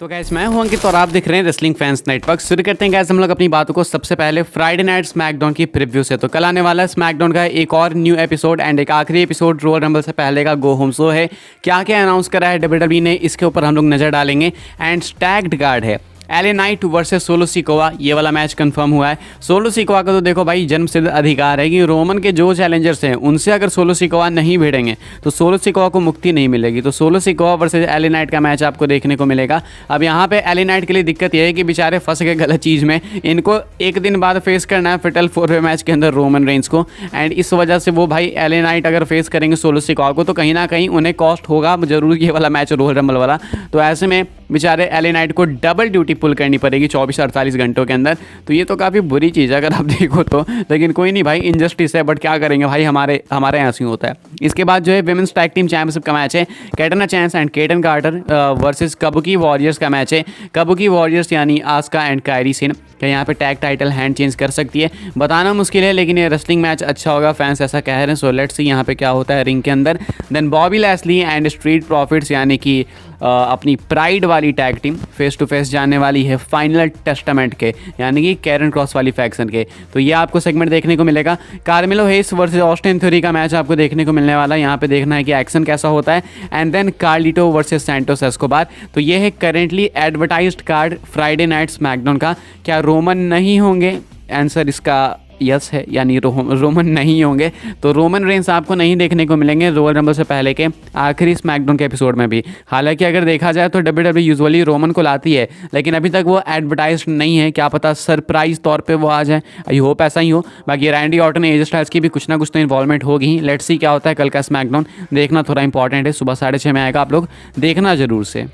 तो गैस मैं हूं अंकित और आप देख रहे हैं रेसलिंग फैंस नेटवर्क। शुरू करते हैं गैस हम लोग अपनी बातों को सबसे पहले फ्राइडे नाइट स्मैकडाउन की प्रीव्यू से। तो कल आने वाला है स्मैकडाउन का एक और न्यू एपिसोड एंड एक आखिरी एपिसोड रॉयल रंबल से पहले का गो होम शो है। क्या क्या अनाउंस करा है डब्ल्यूडब्ल्यूई ने, इसके ऊपर हम लोग नजर डालेंगे। एंड स्टैग्ड कार्ड है, LA Knight versus solo Sikoa, ये वाला मैच कंफर्म हुआ है। सोलो सिकोवा का तो देखो भाई जन्म सिद्ध अधिकार है कि रोमन के जो चैलेंजर्स हैं उनसे अगर सोलो सिकोवा नहीं भिड़ेंगे तो सोलो सिकोवा को मुक्ति नहीं मिलेगी। तो solo Sikoa versus LA Knight का मैच आपको देखने को मिलेगा। अब यहाँ पे एले नाइट के लिए दिक्कत ये है कि बेचारे फंस गए गलत चीज़ में, इनको एक दिन बाद फेस करना है फेटल 4-वे मैच के अंदर रोमन रेंज को। एंड इस वजह से वो भाई एले नाइट अगर फेस करेंगे सोलो सिकोवा को तो कहीं ना कहीं उन्हें कॉस्ट होगा जरूर ये वाला मैच रॉयल रंबल वाला। तो ऐसे में बेचारे एले नाइट को डबल ड्यूटी पुल करनी पड़ेगी 24 से 48 घंटों के अंदर। तो ये तो काफ़ी बुरी चीज़ है अगर आप देखो तो, लेकिन कोई नहीं भाई, इनजस्टिस है बट क्या करेंगे भाई, हमारे यहाँ से होता है। इसके बाद जो है विमेंस टैग टीम चैंपियनशिप का मैच है, Katana Chance and Kayden Carter versus Kabuki Warriors का मैच है। कबुकी वॉरियर्स यानी आस्का एंड कायरी सिन क्या यहाँ पे टैग टाइटल हैंड चेंज कर सकती है, बताना मुश्किल है, लेकिन ये रेसलिंग मैच अच्छा होगा, फैंस ऐसा कह रहे हैं। सो लेट्स सी यहाँ पे क्या होता है रिंग के अंदर। Then Bobby Lashley and Street Profits यानी कि अपनी प्राइड वाली tag team face to face जाने वाली है फाइनल टेस्टामेंट के यानी कि कैरन क्रॉस वाली फैक्शन के। तो ये आपको सेगमेंट देखने को मिलेगा। कार्मेलो हेस वर्सेस ऑस्टिन थ्योरी का मैच आपको देखने को मिलने वाला है। यहाँ पे देखना है कि एक्शन कैसा होता है। And then Carlito versus Santos Escobar. तो ये है currently advertised card Friday night SmackDown का। क्या रोमन नहीं होंगे? आंसर इसका यस है, यानी रोमन नहीं होंगे। तो रोमन रेंस आपको नहीं देखने को मिलेंगे रॉयल रंबल से पहले के आखिरी स्मैकडाउन के एपिसोड में भी। हालांकि अगर देखा जाए तो डब्ल्यूडब्ल्यूई यूजुअली रोमन को लाती है, लेकिन अभी तक वो एडवर्टाइज्ड नहीं है। क्या पता सरप्राइज तौर पे वो आ जाए, आई होप ऐसा ही हो। बाकी रैंडी ऑर्टन एज स्टाइल्स की भी कुछ ना कुछ तो इन्वॉल्वमेंट होगी ही। लेट्स सी क्या होता है। कल का स्मैकडाउन देखना थोड़ा इंपॉर्टेंट है, सुबह 6:30 में आएगा, आप लोग देखना जरूर से।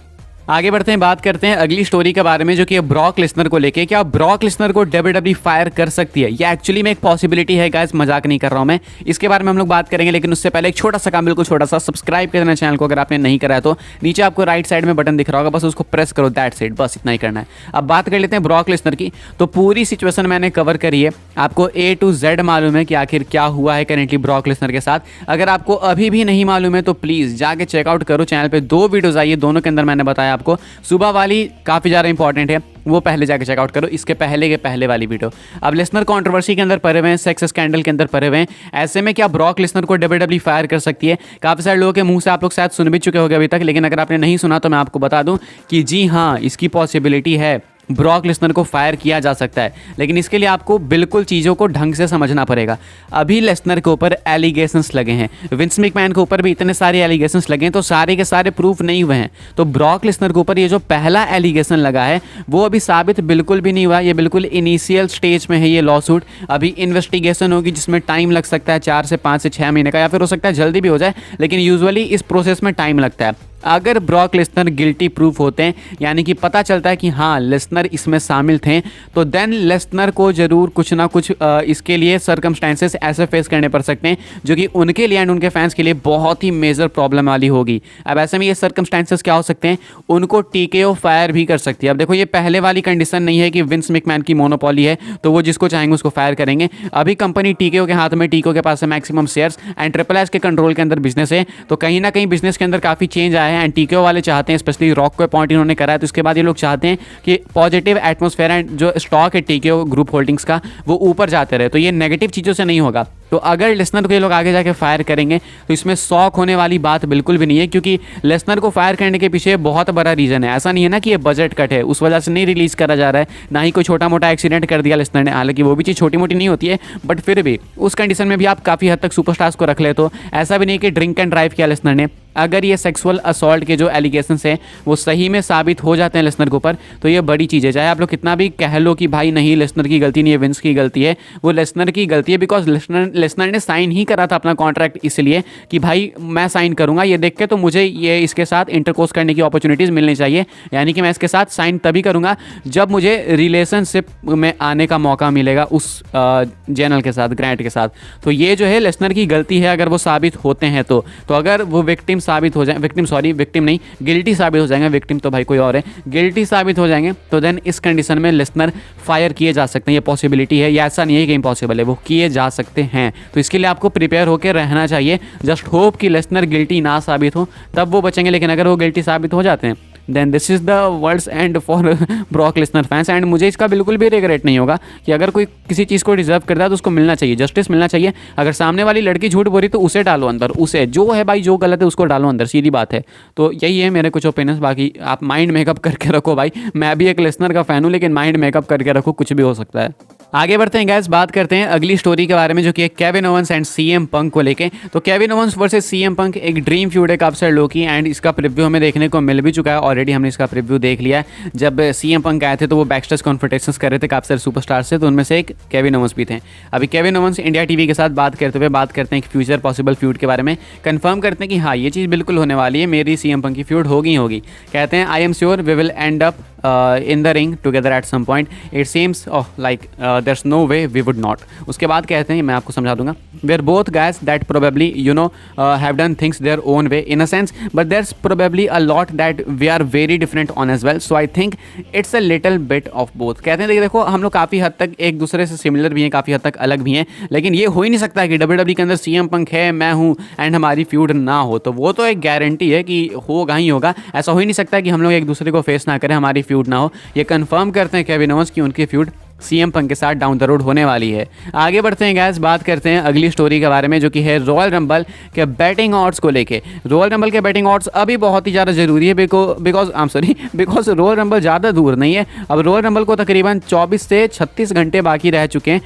आगे बढ़ते हैं, बात करते हैं अगली स्टोरी के बारे में जो कि ब्रॉक लेसनर को लेके। क्या ब्रॉक लेसनर को डब्ल्यूडब्ल्यूई फायर कर सकती है? ये एक्चुअली में एक पॉसिबिलिटी है गाइस, मजाक नहीं कर रहा हूं मैं। इसके बारे में हम लोग बात करेंगे, लेकिन उससे पहले एक छोटा सा काम, बिल्कुल छोटा सा, सब्सक्राइब कर देना चैनल को अगर आपने नहीं करा है तो। नीचे आपको राइट साइड में बटन दिख रहा होगा, बस उसको प्रेस करो, दैट्स इट, बस इतना ही करना है। अब बात कर लेते हैं ब्रॉक लेसनर की। तो पूरी सिचुएशन मैंने कवर करी है, आपको A to Z मालूम है कि आखिर क्या हुआ है करेंटली ब्रॉक लेसनर के साथ। अगर आपको अभी भी नहीं मालूम है तो प्लीज़ जाके चेकआउट करो, चैनल पे 2 वीडियोज़ आई है, दोनों के अंदर मैंने बताया आपको। सुबह वाली काफ़ी ज़्यादा इंपॉर्टेंट है, वो पहले जाके चेकआउट करो, इसके पहले के पहले वाली वीडियो। अब लेसनर कंट्रोवर्सी के अंदर पड़े हुए हैं, सेक्स स्कैंडल के अंदर पड़े हुए हैं। ऐसे में क्या ब्रॉक लेसनर को डब्ल्यूडब्ल्यूई फायर कर सकती है? काफ़ी सारे लोगों के मुंह से आप लोग शायद सुन भी चुके होंगे अभी तक, लेकिन अगर आपने नहीं सुना तो मैं आपको बता दूं कि जी हाँ, इसकी पॉसिबिलिटी है, ब्रॉक लेसनर को फायर किया जा सकता है। लेकिन इसके लिए आपको बिल्कुल चीज़ों को ढंग से समझना पड़ेगा। अभी लेसनर के ऊपर एलिगेशंस लगे हैं, विंस मैकमैन के ऊपर भी इतने सारे एलिगेशंस लगे हैं, तो सारे के सारे प्रूफ नहीं हुए हैं। तो ब्रॉक लेसनर के ऊपर ये जो पहला एलिगेशन लगा है वो अभी साबित बिल्कुल भी नहीं हुआ। ये बिल्कुल इनिशियल स्टेज में है ये लॉ सूट। अभी इन्वेस्टिगेशन होगी जिसमें टाइम लग सकता है 4 से 5 से 6 महीने का, या फिर हो सकता है जल्दी भी हो जाए, लेकिन यूजुअली इस प्रोसेस में टाइम लगता है। अगर ब्रॉक लेसनर गिल्टी प्रूफ होते हैं, यानी कि पता चलता है कि हाँ लेसनर इसमें शामिल थे, तो देन लेसनर को जरूर कुछ ना कुछ इसके लिए सर्कमस्टेंसेस ऐसे फेस करने पड़ सकते हैं जो कि उनके लिए एंड उनके फैंस के लिए बहुत ही मेजर प्रॉब्लम वाली होगी। अब ऐसे में ये सर्कमस्टेंसेस क्या हो सकते हैं? उनको TKO फायर भी कर सकती है। अब देखो ये पहले वाली कंडीशन नहीं है कि विंस मैकमैन की मोनोपोली है तो वो जिसको चाहेंगे उसको फायर करेंगे। अभी कंपनी TKO के हाथ में, TKO के पास है maximum shares and triple H के कंट्रोल के अंदर बिजनेस है। तो कहीं ना कहीं बिजनेस के अंदर काफ़ी चेंज आया है एंड TKO वाले चाहते हैं, स्पेशली रॉक को अपॉइंट इन्होंने करा है, तो इसके बाद ये लोग चाहते हैं कि पॉजिटिव एटमॉस्फेयर एंड जो स्टॉक है TKO ग्रुप होल्डिंग्स का वो ऊपर जाते रहे। तो ये नेगेटिव चीज़ों से नहीं होगा। तो अगर लेसनर को ये लोग आगे जाके फायर करेंगे तो इसमें शॉक होने वाली बात बिल्कुल भी नहीं है, क्योंकि लेसनर को फायर करने के पीछे बहुत बड़ा रीज़न है। ऐसा नहीं है ना कि ये बजट कट है उस वजह से नहीं रिलीज़ करा जा रहा है, ना ही कोई छोटा मोटा एक्सीडेंट कर दिया लेसनर ने। हालांकि वो भी चीज़ छोटी मोटी नहीं होती है, बट फिर भी उस कंडीशन में भी आप काफ़ी हद तक सुपरस्टार्स को रख ले। तो ऐसा भी नहीं कि ड्रिंक एंड ड्राइव किया लेसनर ने। अगर ये सेक्सुअल असॉल्ट के जो एलिगेशंस हैं वो सही में साबित हो जाते हैं लेसनर के ऊपर, तो ये बड़ी चीज़ है। चाहे आप लोग कितना भी कह लो कि भाई नहीं लेसनर की गलती नहीं है, विंस की गलती है, वो लेसनर की गलती है, बिकॉज लेसनर ने साइन ही करा था अपना कॉन्ट्रैक्ट इसलिए कि भाई मैं साइन करूंगा ये देख के, तो मुझे ये इसके साथ इंटरकोर्स करने की अपॉर्चुनिटीज़ मिलनी चाहिए, यानी कि मैं इसके साथ साइन तभी करूंगा जब मुझे रिलेशनशिप में आने का मौका मिलेगा उस जेनल के साथ, ग्रैंट के साथ। तो ये जो है लेसनर की गलती है अगर वो साबित होते हैं तो अगर वो विक्टिम साबित हो जाए, विक्टिम नहीं, गिल्टी साबित हो जाएंगे, विक्टिम तो भाई कोई और है, गिल्टी साबित हो जाएंगे, तो देन इस कंडीशन में लेसनर फायर किए जा सकते हैं। ये पॉसिबिलिटी है, ये ऐसा नहीं है कि इम्पॉसिबल है, वो किए जा सकते हैं। तो इसके लिए आपको प्रिपेयर होकर रहना चाहिए। जस्ट होप कि लेसनर गिल्टी ना साबित हो, तब वो बचेंगे। लेकिन अगर वो गिल्टी साबित हो जाते हैं then this is the world's end for Brock Lesnar fans. And मुझे इसका बिल्कुल भी रिग्रेट नहीं होगा कि अगर कोई किसी चीज़ को डिजर्व करता है तो उसको मिलना चाहिए, जस्टिस मिलना चाहिए। अगर सामने वाली लड़की झूठ बोली तो उसे डालो अंदर, उसे जो है भाई जो गलत है उसको डालो अंदर, सीधी बात है। तो यही है मेरे कुछ ओपिनियंस। बाकी आप माइंड मेकअप करके रखो भाई, मैं भी एक लिसनर का फ़ैन हूँ, लेकिन माइंड मेकअप करके रखो, कुछ भी हो सकता है। आगे बढ़ते हैं गैस, बात करते हैं अगली स्टोरी के बारे में जो कि Kevin Owens and CM Punk को लेके। तो Kevin Owens versus CM Punk एक ड्रीम फ्यूड है काफी सारे लोगों की, एंड इसका प्रीव्यू हमें देखने को मिल भी चुका है ऑलरेडी। हमने इसका प्रीव्यू देख लिया है। जब सीएम पंक आए थे तो वो बैकस्टेज कॉन्फ्रेंटेशंस कर रहे थे काफी सारे सुपरस्टार से, तो उनमें से एक केविन ओवेंस भी थे। अभी केविन ओवेंस इंडिया टीवी के साथ बात करते हुए बात करते हैं कि फ्यूचर पॉसिबल फ्यूड के बारे में, कंफर्म करते हैं कि हाँ ये चीज़ बिल्कुल होने वाली है, मेरी सीएम पंक की फ्यूड होगी होगी। कहते हैं I am sure we will end up in the ring together at some point, it seems like there's no way we would not. उसके बाद कहते हैं, मैं आपको समझा दूंगा, we are both guys that probably you know have done things their own way in a sense, but there's probably a lot that we are very different on as well, so I think it's a little bit of both. कहते हैं देखो हम लोग काफ़ी हद तक एक दूसरे से सिमिलर भी हैं, काफ़ी हद तक अलग भी हैं, लेकिन ये हो ही नहीं सकता कि WWE के अंदर सीएम पंक है, मैं हूँ, एंड हमारी फ्यूड ना हो। तो वो तो एक गारंटी है कि होगा ही होगा, ऐसा हो ही नहीं सकता कि हम लोग एक दूसरे को फेस ना करें, हमारी फ्यूड ना हो। ये कंफर्म करते हैं केविन ओवेंस की उनकी फ्यूड सीएम पंक के साथ डाउन द रोड होने वाली है। आगे बढ़ते हैं गैस, बात करते हैं अगली स्टोरी के बारे में जो कि है रॉयल रंबल के बैटिंग ऑड्स को लेके। रॉयल रंबल के बैटिंग ऑड्स अभी बहुत ही ज़्यादा ज़रूरी है बिकॉज रॉयल रंबल ज़्यादा दूर नहीं है। अब रॉयल रंबल को तकरीबन 24 से 36 घंटे बाकी रह चुके हैं,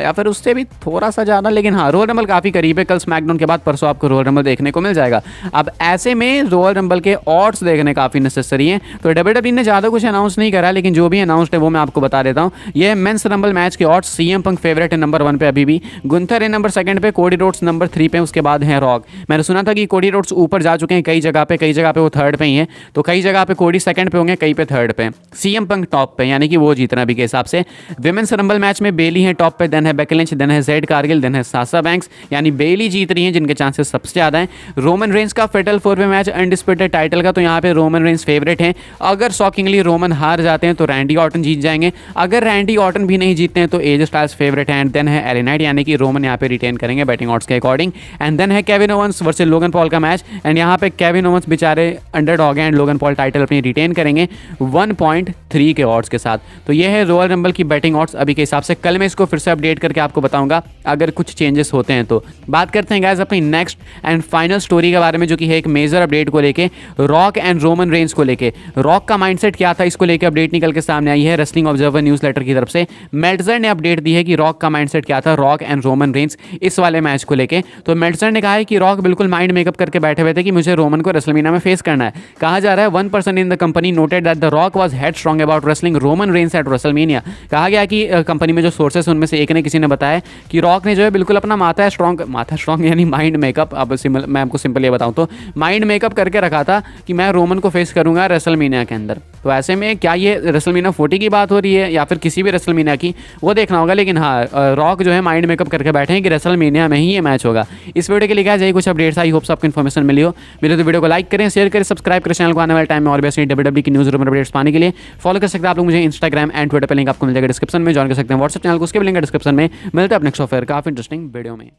या फिर उससे भी थोड़ा सा ज़्यादा, लेकिन हाँ रॉयल रंबल काफ़ी करीब है। कल स्मैकडाउन के बाद परसों आपको रॉयल रंबल देखने को मिल जाएगा। अब ऐसे में रॉयल रंबल के ऑड्स देखने काफ़ी नेसेसरी हैं। तो WWE ने ज़्यादा कुछ अनाउंस नहीं करा, लेकिन जो भी अनाउंस्ड है वो मैं आपको बता देता हूँ। ये मेंस रंबल मैच के ऑड्स, सीएम पंक फेवरेट है नंबर 1 पे अभी भी, गुंथर है नंबर 2 पे, कोडी रोड्स नंबर 3 पे, उसके बाद है रॉक। मैंने सुना था कि कोडी रोड्स ऊपर जा चुके हैं कई जगह पे वो 3rd पे ही है, तो कई जगह पे कोडी 2nd पे होंगे, कई पे 3rd पे, सीएम पंक टॉप पे, यानी कि वो जीतना भी के हिसाब से। विमेंस रंबल मैच में बेली है टॉप पे, देन है बेकी लिंच, देन है जेड कारगिल, देन है साशा बैंक्स, यानी बेली जीत रही है जिनके चांसेस सबसे ज़्यादा हैं। रोमन रेंज का फेटल 4 वे मैच अनडिस्प्यूटेड टाइटल का, तो यहाँ पे रोमन रेंज फेवरेट हैं। अगर शॉकिंगली रोमन हार जाते हैं तो रैंडी ऑर्टन जीत जाएंगे, अगर रैंडी ऑर्टन भी नहीं जीतते हैं तो एज स्टाइल्स फेवरेट है। एंड देन है एले नाइट, यानी कि रोमन यहाँ पे रिटेन करेंगे बैटिंग ऑड्स के अकॉर्डिंग। एंड देन है Kevin Owens versus Logan Paul का मैच, एंड यहाँ पे केविन ओवेंस बेचारे अंडरडॉग हैं एंड लोगन पॉल टाइटल अपनी रिटेन करेंगे 1.3 के ऑड्स के साथ। तो ये है रॉयल रंबल की बैटिंग ऑड्स अभी के हिसाब से। कल मैं इसको फिर से अपडेट करके आपको बताऊंगा अगर कुछ चेंजेस होते हैं तो। बात करते हैं गाइस अपनी नेक्स्ट एंड फाइनल स्टोरी के बारे में जो कि है एक मेजर अपडेट को लेके, रॉक एंड रोमन रेंज को लेके। रॉक का माइंडसेट क्या था इसको लेके अपडेट निकल के सामने आई है रेसलिंग ऑब्जर्वर न्यूज़ लेटर की तरफ से। मेल्टजर ने अपडेट दी है कि रॉक का माइंडसेट क्या था, रॉक एंड रोमन रेंज इस वाले मैच को लेके। तो मेल्टजर ने कहा है कि रॉक बिल्कुल माइंड मेकअप करके बैठे हुए थे कि मुझे रोमन को रेसलमेनिया में फेस करना है। कहा जा रहा है 1% in the company noted that the rock was head strong about wrestling Roman range at WrestleMania. कहा गया कि कंपनी में जो सोर्सेस हैं उनमें से एक ने किसी ने बताया कि रॉक ने जो है बिल्कुल अपना माथा स्ट्रॉन्ग यानी माइंड मेकअप, अब मैं आपको सिंपल ये बताऊं तो माइंड मेकअप करके रखा था कि मैं रोमन को फेस करूंगा रेसलमेनिया के अंदर। तो ऐसे में क्या ये रेसलमेनिया 40 की बात हो रही है या फिर किसी भी रेसलमेनिया की, वो देखना होगा। लेकिन हाँ रॉक जो है माइंड मेकअप करके बैठे हैं कि रेसलमेनिया में ही ये मैच होगा। इस वीडियो के लिए यही कुछ अपडेट्स, आई होप्स आपको इन्फॉर्मेशन मिली हो। मेरे तो वीडियो को लाइक करें, शेयर करें, सब्सक्राइब करें चैनल को। आने वाले टाइम में और भी WWE की न्यूज़ अपडेट्स पाने के लिए फॉलो कर सकते हैं आप लोग मुझे इंस्टाग्राम एंड ट्विटर पर, लिंक आपको मिल जाएगा डिस्क्रिप्शन में। ज्वाइन कर सकते हैं व्हाट्सएप चैनल को, उसके भी लिंक डिस्क्रिप्शन में। मिलते हैं अपने नेक्स्ट ऑफर काफी इंटरेस्टिंग वीडियो में।